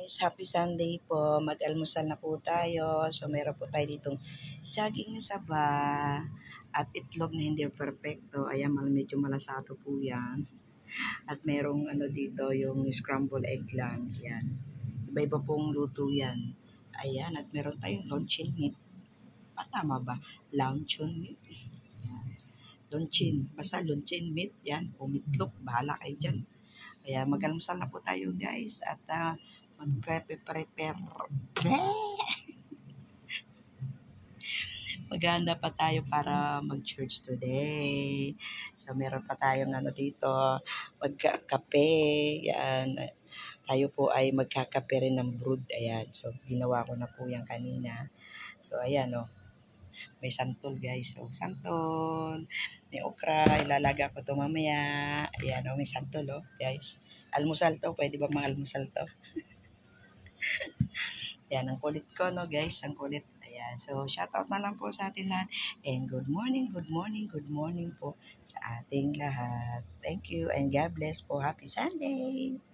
guys, happy Sunday po. Mag-almusal na po tayo. So meron po tayo ditong saging na saba at itlog na hindi perfecto. Ayan, medyo malasato po yan. At merong dito yung scrambled egg lang. Yan. Iba-iba pong luto yan. Ayan, at meron tayong luncheon meat. Tama ba? Luncheon meat. Luncheon. Basta luncheon meat. Yan. O meatloaf. Bahala kayo dyan. Kaya mag-almusal na po tayo guys. At mag-prepare. Maghahanda pa tayo para mag-church today. So, meron pa tayong dito, magkakape. Yan. Tayo po ay magkakape rin ng brewed. Ayan. So, ginawa ko na po yan kanina. So, ayan may santol guys. So, santol. May okra. Ilalaga ko ito mamaya. Ayan may santol guys. Almusal to. Pwede ba mga-almusal to? Ayan, ang kulit ko guys. Ang kulit. Ayan. So, shoutout na lang po sa atin lahat. And good morning po sa ating lahat. Thank you and God bless po. Happy Sunday!